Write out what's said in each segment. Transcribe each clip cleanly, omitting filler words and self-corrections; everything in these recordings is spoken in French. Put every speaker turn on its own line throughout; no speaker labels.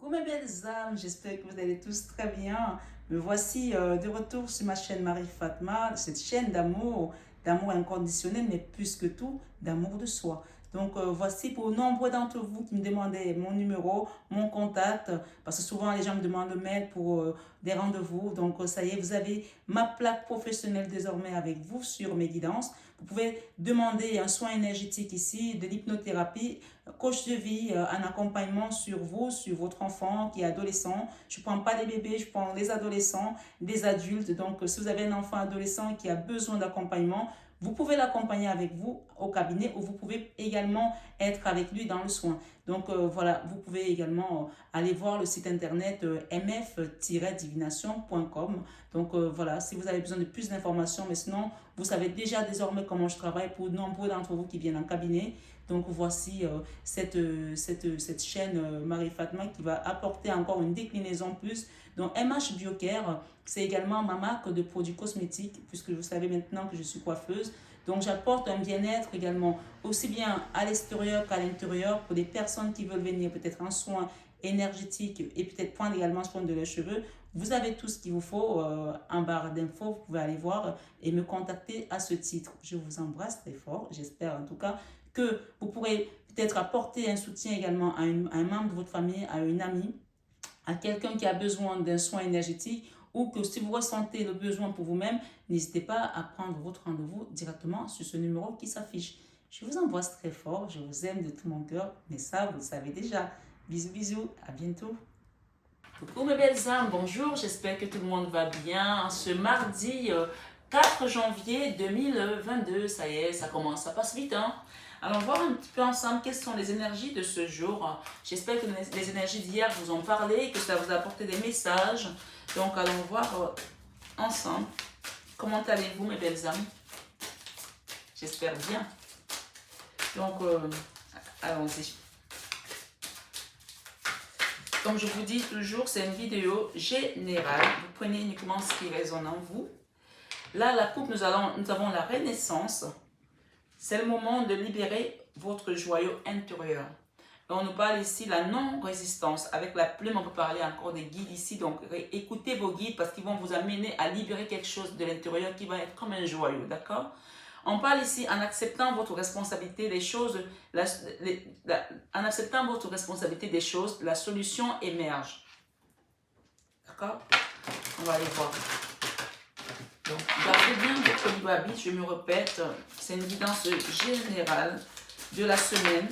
Coucou mes belles âmes, j'espère que vous allez tous très bien. Me voici de retour sur ma chaîne Marie-Fatma, cette chaîne d'amour inconditionnel, mais plus que tout, d'amour de soi. Donc voici pour nombreux d'entre vous qui me demandaient mon numéro, mon contact, parce que souvent les gens me demandent le mail pour des rendez-vous. Donc ça y est, vous avez ma plaque professionnelle désormais avec vous sur mes guidances. Vous pouvez demander un soin énergétique ici, de l'hypnothérapie, coach de vie, un accompagnement sur vous, sur votre enfant qui est adolescent. Je ne prends pas des bébés, je prends les adolescents, des adultes. Donc, si vous avez un enfant adolescent qui a besoin d'accompagnement, vous pouvez l'accompagner avec vous au cabinet ou vous pouvez également être avec lui dans le soin. Donc voilà, vous pouvez également aller voir le site internet mf-divination.com. Donc voilà, si vous avez besoin de plus d'informations, mais sinon, vous savez déjà désormais comment je travaille pour nombreux d'entre vous qui viennent en cabinet. Donc voici cette chaîne Marie-Fatma qui va apporter encore une déclinaison plus. Donc MH Biocare, c'est également ma marque de produits cosmétiques, puisque vous savez maintenant que je suis coiffeuse. Donc j'apporte un bien-être également, aussi bien à l'extérieur qu'à l'intérieur, pour des personnes qui veulent venir peut-être en soins énergétiques et peut-être prendre également soin de leurs cheveux. Vous avez tout ce qu'il vous faut en barre d'infos, vous pouvez aller voir et me contacter à ce titre. Je vous embrasse très fort, j'espère en tout cas que vous pourrez peut-être apporter un soutien également à un membre de votre famille, à une amie, à quelqu'un qui a besoin d'un soin énergétique ou que si vous ressentez le besoin pour vous-même, n'hésitez pas à prendre votre rendez-vous directement sur ce numéro qui s'affiche. Je vous embrasse très fort, je vous aime de tout mon cœur, mais ça, vous le savez déjà. Bisous, bisous, à bientôt. Coucou mes belles âmes, bonjour, j'espère que tout le monde va bien. Ce mardi 4 janvier 2022, ça y est, ça commence, ça passe vite, hein? Allons voir un petit peu ensemble quelles sont les énergies de ce jour. J'espère que les énergies d'hier vous ont parlé, que ça vous a apporté des messages. Donc allons voir ensemble. Comment allez-vous mes belles âmes? J'espère bien. Donc allons-y. Comme je vous dis toujours, c'est une vidéo générale. Vous prenez uniquement ce qui résonne en vous. Là, la coupe, nous avons la renaissance. C'est le moment de libérer votre joyau intérieur. Et on nous parle ici de la non-résistance. Avec la plume, on peut parler encore des guides ici. Donc, écoutez vos guides parce qu'ils vont vous amener à libérer quelque chose de l'intérieur qui va être comme un joyau, d'accord? On parle ici en acceptant votre responsabilité des choses, en acceptant votre responsabilité des choses, la solution émerge. D'accord? On va aller voir. Donc, gardez bien votre livre habit, je me répète, c'est une guidance générale de la semaine.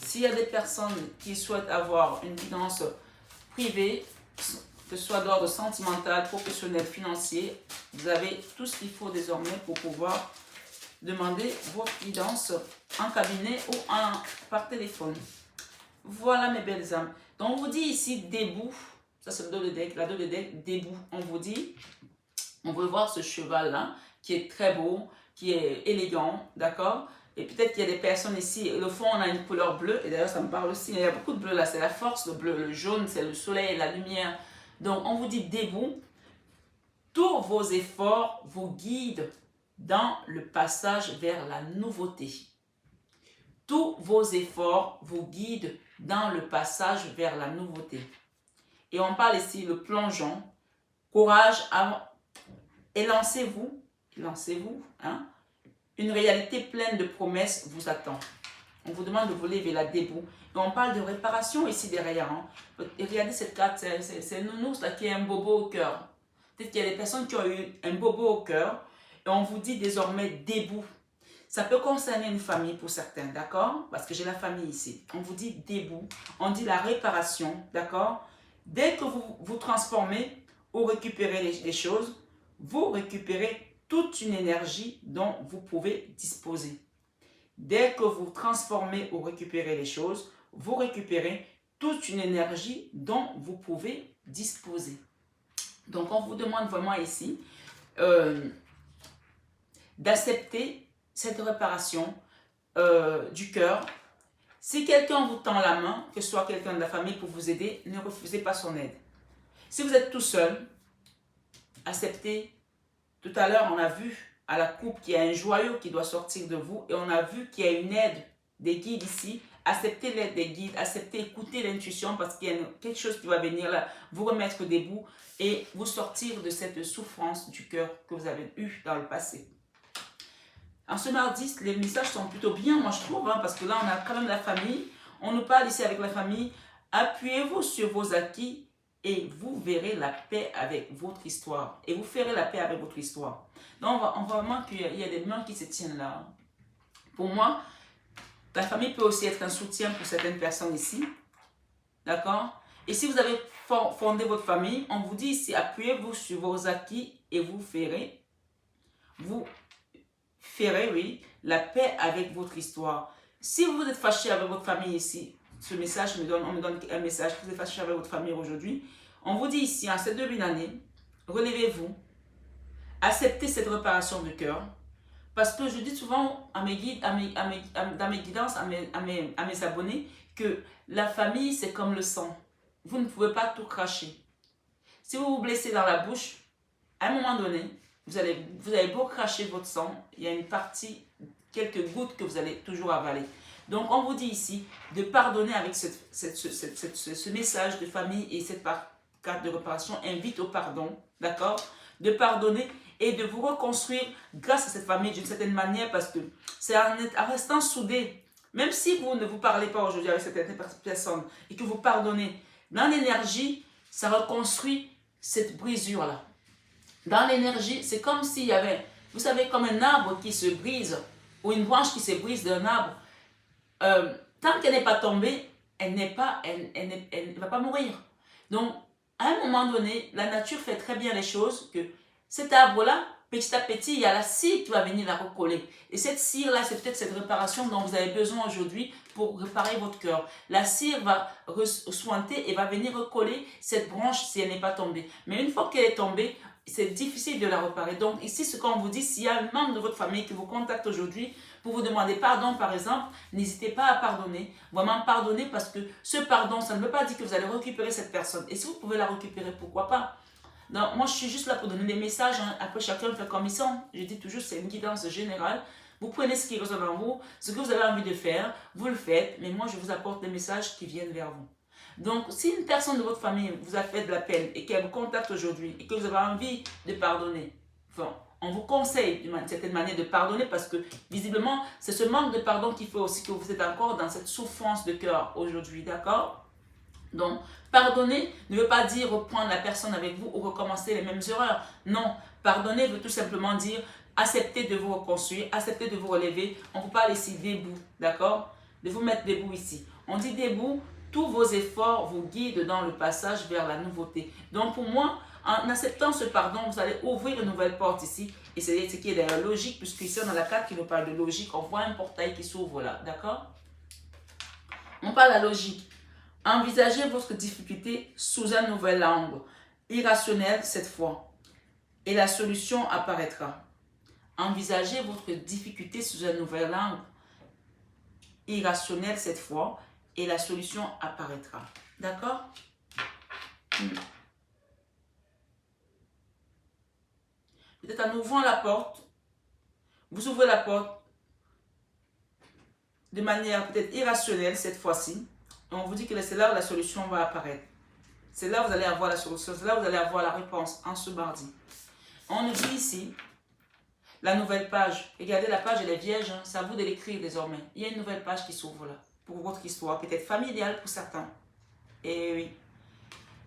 S'il y a des personnes qui souhaitent avoir une guidance privée, que ce soit d'ordre sentimental, professionnel, financier, vous avez tout ce qu'il faut désormais pour pouvoir demander votre guidance en cabinet ou par téléphone. Voilà mes belles âmes. Donc on vous dit ici debout, ça c'est le dos de deck, la dos de deck, debout. On vous dit, on veut voir ce cheval là qui est très beau, qui est élégant, d'accord? Et peut-être qu'il y a des personnes ici, le fond on a une couleur bleue, et d'ailleurs ça me parle aussi, il y a beaucoup de bleu là, c'est la force, le bleu, le jaune c'est le soleil, la lumière. Donc on vous dit debout, tous vos efforts vous guident dans le passage vers la nouveauté. Tous vos efforts vous guident dans le passage vers la nouveauté. Et on parle ici le plongeon. Courage et lancez-vous. Lancez-vous. Hein? Une réalité pleine de promesses vous attend. On vous demande de vous lever là debout. Et on parle de réparation ici derrière. Hein? Et regardez cette carte, c'est Nounours là qui a un bobo au cœur. Peut-être qu'il y a des personnes qui ont eu un bobo au cœur. Et on vous dit désormais debout. Ça peut concerner une famille pour certains, d'accord? Parce que j'ai la famille ici. On vous dit debout. On dit la réparation, d'accord? Dès que vous vous transformez ou récupérez les choses, vous récupérez toute une énergie dont vous pouvez disposer. Dès que vous transformez ou récupérez les choses, vous récupérez toute une énergie dont vous pouvez disposer. Donc, on vous demande vraiment ici d'accepter cette réparation du cœur. Si quelqu'un vous tend la main, que ce soit quelqu'un de la famille pour vous aider, ne refusez pas son aide. Si vous êtes tout seul, acceptez. Tout à l'heure, on a vu à la coupe qu'il y a un joyau qui doit sortir de vous et on a vu qu'il y a une aide des guides ici acceptez l'aide des guides, acceptez, écoutez l'intuition parce qu'il y a quelque chose qui va venir là, vous remettre debout et vous sortir de cette souffrance du cœur que vous avez eue dans le passé. En ce mardi, les messages sont plutôt bien, moi je trouve, hein, parce que là on a quand même la famille, on nous parle ici avec la famille, appuyez-vous sur vos acquis et vous verrez la paix avec votre histoire. Et vous ferez la paix avec votre histoire. Donc on voit vraiment qu'il y a des mains qui se tiennent là. Pour moi, la famille peut aussi être un soutien pour certaines personnes ici. D'accord? Et si vous avez fondé votre famille, on vous dit ici, appuyez-vous sur vos acquis et vous ferez, oui, la paix avec votre histoire. Si vous êtes fâché avec votre famille ici, ce message on me donne un message que vous êtes fâché avec votre famille aujourd'hui, on vous dit ici, en cette début d'année, relevez-vous, acceptez cette réparation de cœur, parce que je dis souvent à mes guides, dans mes guidances, à mes abonnés, que la famille c'est comme le sang. Vous ne pouvez pas tout cracher. Si vous vous blessez dans la bouche, à un moment donné, vous avez beau cracher votre sang, il y a une partie, quelques gouttes que vous allez toujours avaler. Donc on vous dit ici de pardonner avec ce message de famille et cette carte de réparation invite au pardon, d'accord? De pardonner et de vous reconstruire grâce à cette famille d'une certaine manière parce que c'est en restant soudés. Même si vous ne vous parlez pas aujourd'hui avec cette personne et que vous pardonnez, dans l'énergie, ça reconstruit cette brisure-là. Dans l'énergie, c'est comme s'il y avait, vous savez, comme un arbre qui se brise ou une branche qui se brise d'un arbre. Tant qu'elle n'est pas tombée, elle ne va pas mourir. Donc, à un moment donné, la nature fait très bien les choses que cet arbre-là, petit à petit, il y a la cire qui va venir la recoller. Et cette cire-là, c'est peut-être cette réparation dont vous avez besoin aujourd'hui pour réparer votre cœur. La cire va sointer et va venir recoller cette branche si elle n'est pas tombée. Mais une fois qu'elle est tombée, c'est difficile de la réparer. Donc ici, ce qu'on vous dit, s'il y a un membre de votre famille qui vous contacte aujourd'hui pour vous demander pardon, par exemple, n'hésitez pas à pardonner. Vraiment pardonner parce que ce pardon, ça ne veut pas dire que vous allez récupérer cette personne. Et si vous pouvez la récupérer, pourquoi pas? Donc, moi, je suis juste là pour donner des messages. Hein. Après, chacun fait comme il sent. Je dis toujours, c'est une guidance générale. Vous prenez ce qui résonne en vous, ce que vous avez envie de faire, vous le faites. Mais moi, je vous apporte des messages qui viennent vers vous. Donc, si une personne de votre famille vous a fait de la peine et qu'elle vous contacte aujourd'hui et que vous avez envie de pardonner, enfin, on vous conseille d'une certaine manière de pardonner parce que visiblement, c'est ce manque de pardon qui fait aussi que vous êtes encore dans cette souffrance de cœur aujourd'hui, d'accord? Donc, pardonner ne veut pas dire reprendre la personne avec vous ou recommencer les mêmes erreurs. Non, pardonner veut tout simplement dire accepter de vous reconstruire, accepter de vous relever. On ne peut pas laisser debout, d'accord? De vous mettre debout ici. On dit debout, tous vos efforts vous guident dans le passage vers la nouveauté. Donc pour moi, en acceptant ce pardon, vous allez ouvrir une nouvelle porte ici. Et c'est ce qui est d'ailleurs logique, puisque ici on a la carte qui nous parle de logique. On voit un portail qui s'ouvre là, d'accord? On parle de la logique. Envisagez votre difficulté sous un nouvel angle, irrationnel cette fois, et la solution apparaîtra. Envisagez votre difficulté sous un nouvel angle, irrationnel cette fois, et la solution apparaîtra. D'accord? Peut-être en ouvrant la porte, vous ouvrez la porte de manière peut-être irrationnelle cette fois-ci. On vous dit que c'est là où la solution va apparaître. C'est là où vous allez avoir la solution, c'est là où vous allez avoir la réponse en ce mardi. On nous dit ici, la nouvelle page. Regardez, la page elle est vierge, hein, c'est à vous de l'écrire désormais. Il y a une nouvelle page qui s'ouvre là, pour votre histoire, peut-être familiale pour certains. Et oui.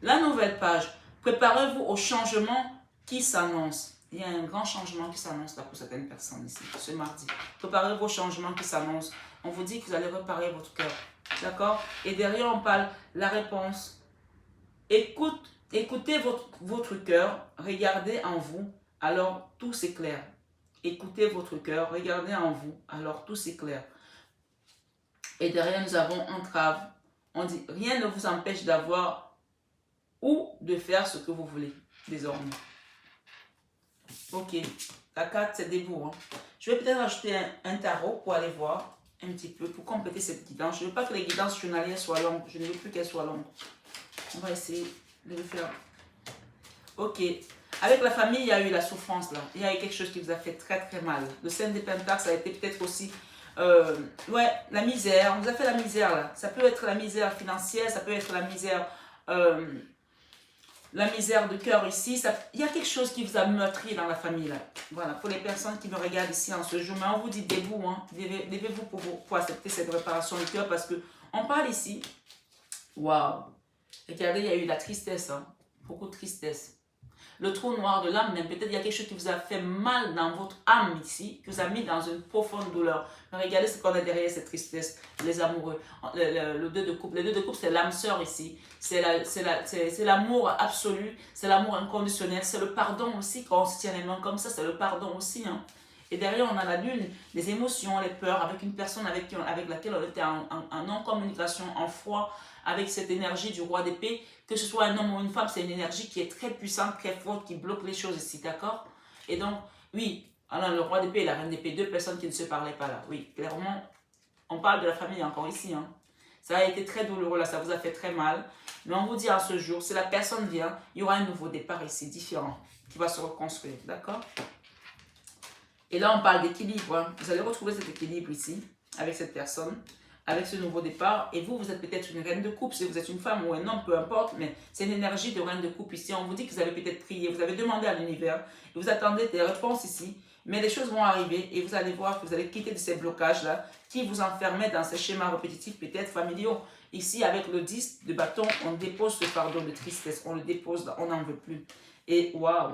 La nouvelle page, préparez-vous au changement qui s'annonce. Il y a un grand changement qui s'annonce là pour certaines personnes ici, ce mardi. Préparez-vous au changement qui s'annonce. On vous dit que vous allez réparer votre cœur. D'accord? Et derrière, on parle la réponse. Écoutez votre cœur, regardez en vous, alors tout s'éclaire. Écoutez votre cœur, regardez en vous, alors tout s'éclaire. Et derrière, nous avons entrave. On dit, rien ne vous empêche d'avoir ou de faire ce que vous voulez, désormais. Ok, la carte, c'est debout. Hein. Je vais peut-être ajouter un tarot pour aller voir un petit peu, pour compléter cette guidance. Je ne veux pas que les guidances journalières soient longues. Je ne veux plus qu'elles soient longues. On va essayer de le faire. Ok. Avec la famille, il y a eu la souffrance là. Il y a eu quelque chose qui vous a fait très très mal. Le 5 des Pentacles, ça a été peut-être aussi Ouais, la misère, on vous a fait la misère là. Ça peut être la misère financière, ça peut être la misère de cœur ici. Il y a quelque chose qui vous a meurtri dans la famille là. Voilà, pour les personnes qui me regardent ici en ce jour. Mais on vous dit debout, hein. Levez-vous pour accepter cette réparation du cœur parce que on parle ici. Waouh! Regardez, il y a eu de la tristesse, hein. Beaucoup de tristesse. Le trou noir de l'âme, même peut-être il y a quelque chose qui vous a fait mal dans votre âme ici, qui vous a mis dans une profonde douleur. Mais regardez ce qu'on a derrière cette tristesse, les amoureux. Le deux de couple, les deux de couple, c'est l'âme sœur ici. C'est l'amour absolu, c'est l'amour inconditionnel, c'est le pardon aussi. Quand on se tient les mains comme ça, c'est le pardon aussi, hein. Et derrière, on a la lune, les émotions, les peurs, avec une personne avec laquelle on était en non-communication, en froid, avec cette énergie du roi d'épée. Que ce soit un homme ou une femme, c'est une énergie qui est très puissante, très forte, qui bloque les choses ici, d'accord? Et donc, oui, alors le roi d'épée et la reine d'épée, deux personnes qui ne se parlaient pas là. Oui, clairement, on parle de la famille encore ici, hein. Ça a été très douloureux là, ça vous a fait très mal. Mais on vous dit en ce jour, si la personne vient, il y aura un nouveau départ ici, différent, qui va se reconstruire, d'accord? Et là, on parle d'équilibre, hein. Vous allez retrouver cet équilibre ici, avec cette personne, avec ce nouveau départ. Et vous, vous êtes peut-être une reine de coupe, si vous êtes une femme ou un homme, peu importe, mais c'est une énergie de reine de coupe ici. On vous dit que vous avez peut-être prié, vous avez demandé à l'univers, et vous attendez des réponses ici, mais les choses vont arriver et vous allez voir que vous allez quitter de ces blocages-là qui vous enfermaient dans ces schémas répétitifs, peut-être familiaux. Ici, avec le 10 de bâton, on dépose ce fardeau de tristesse, on le dépose là, on n'en veut plus. Et waouh!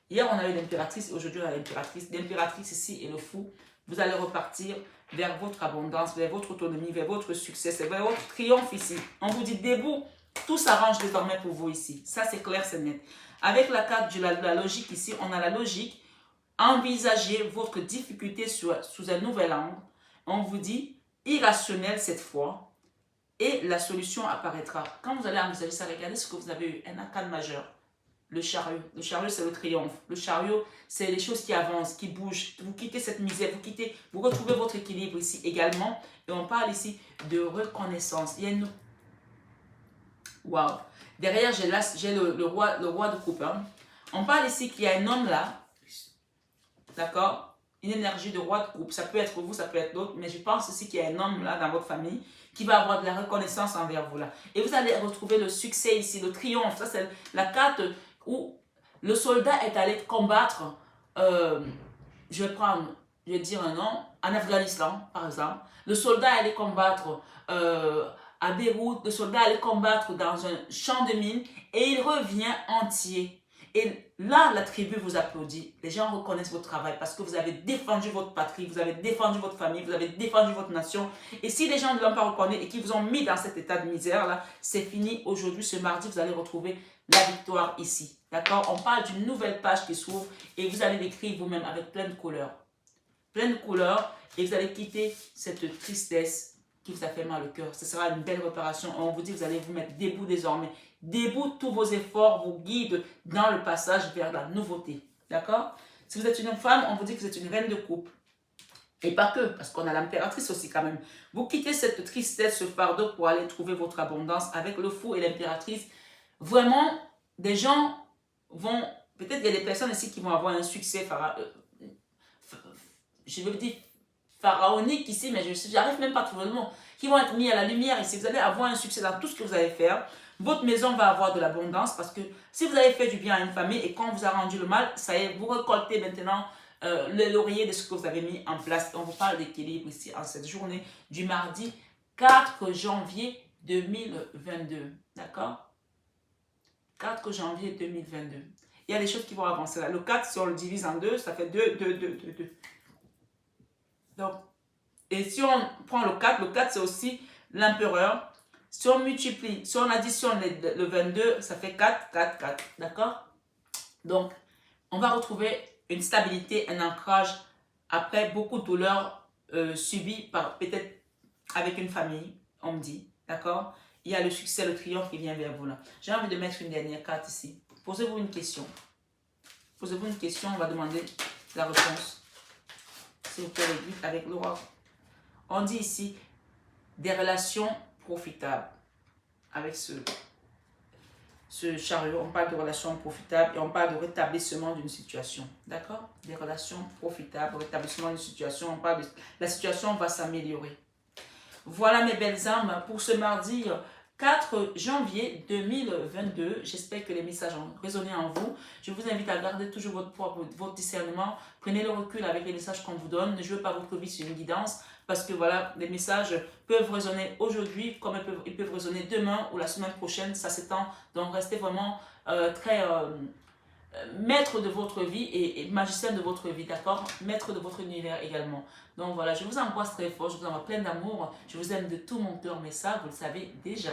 Hier, on a eu l'impératrice, aujourd'hui, on a l'impératrice. L'impératrice ici est le fou. Vous allez repartir vers votre abondance, vers votre autonomie, vers votre succès, vers votre triomphe ici. On vous dit debout, tout s'arrange désormais pour vous ici. Ça, c'est clair, c'est net. Avec la carte de la logique ici, on a la logique. Envisagez votre difficulté sous un nouvel angle. On vous dit irrationnel cette fois. Et la solution apparaîtra. Quand vous allez envisager ça, regardez ce que vous avez eu. Un arcane majeur. Le chariot, c'est le triomphe. Le chariot, c'est les choses qui avancent, qui bougent. Vous quittez cette misère, vous retrouvez votre équilibre ici également. Et on parle ici de reconnaissance. Il y a une... Waouh! Derrière, j'ai le roi de coupe. Hein. On parle ici qu'il y a un homme là, d'accord? Une énergie de roi de coupe. Ça peut être vous, ça peut être d'autres. Mais je pense aussi qu'il y a un homme là dans votre famille qui va avoir de la reconnaissance envers vous là. Et vous allez retrouver le succès ici, le triomphe. Ça, c'est la carte où le soldat est allé combattre, je vais dire un nom, en Afghanistan, par exemple. Le soldat est allé combattre à Beyrouth, le soldat est allé combattre dans un champ de mines et il revient entier. Et là, la tribu vous applaudit. Les gens reconnaissent votre travail parce que vous avez défendu votre patrie, vous avez défendu votre famille, vous avez défendu votre nation. Et si les gens ne l'ont pas reconnu et qui vous ont mis dans cet état de misère-là, c'est fini. Aujourd'hui, ce mardi, vous allez retrouver la victoire ici. D'accord? On parle d'une nouvelle page qui s'ouvre et vous allez l'écrire vous-même avec plein de couleurs. Plein de couleurs et vous allez quitter cette tristesse qui vous a fait mal au cœur. Ce sera une belle réparation. On vous dit que vous allez vous mettre debout désormais. Debout, tous vos efforts vous guident dans le passage vers la nouveauté. D'accord? Si vous êtes une femme, on vous dit que vous êtes une reine de coupe. Et pas que, parce qu'on a l'impératrice aussi quand même. Vous quittez cette tristesse, ce fardeau pour aller trouver votre abondance avec le fou et l'impératrice. Vraiment, des gens vont... Peut-être qu'il y a des personnes ici qui vont avoir un succès je veux dire pharaonique ici, mais je n'arrive même pas à trouver le mot, qui vont être mis à la lumière ici. Vous allez avoir un succès dans tout ce que vous allez faire. Votre maison va avoir de l'abondance parce que si vous avez fait du bien à une famille et qu'on vous a rendu le mal, ça y est, vous récoltez maintenant le laurier de ce que vous avez mis en place. On vous parle d'équilibre ici en cette journée du mardi 4 janvier 2022. D'accord? 4 janvier 2022. Il y a des choses qui vont avancer là. Le 4, si on le divise en 2, ça fait 2, 2, 2, 2, 2. Donc, et si on prend le 4 c'est aussi l'empereur. Si on multiplie, si on additionne le 22, ça fait 4, 4, 4. D'accord? Donc, on va retrouver une stabilité, un ancrage après beaucoup de douleurs subies par peut-être avec une famille, on me dit. D'accord? Il y a le succès, le triomphe qui vient vers vous là. J'ai envie de mettre une dernière carte ici. Posez-vous une question. Posez-vous une question, on va demander la réponse. S'il vous plaît, avec le roi. On dit ici des relations profitables avec ceux. ce chariot, on parle de relations profitables et on parle de rétablissement d'une situation. D'accord? Des relations profitables, rétablissement d'une situation, on parle de la situation va s'améliorer. Voilà mes belles âmes pour ce mardi 4 janvier 2022. J'espère que les messages ont résonné en vous. Je vous invite à garder toujours votre discernement. Prenez le recul avec les messages qu'on vous donne. Ne jouez pas votre vie sur une guidance parce que voilà, les messages peuvent résonner aujourd'hui comme ils peuvent résonner demain ou la semaine prochaine. Ça s'étend. Donc restez vraiment très maître de votre vie et magicien de votre vie, d'accord? Maître de votre univers également. Donc voilà, je vous embrasse très fort, je vous envoie plein d'amour, je vous aime de tout mon cœur, mais ça, vous le savez déjà.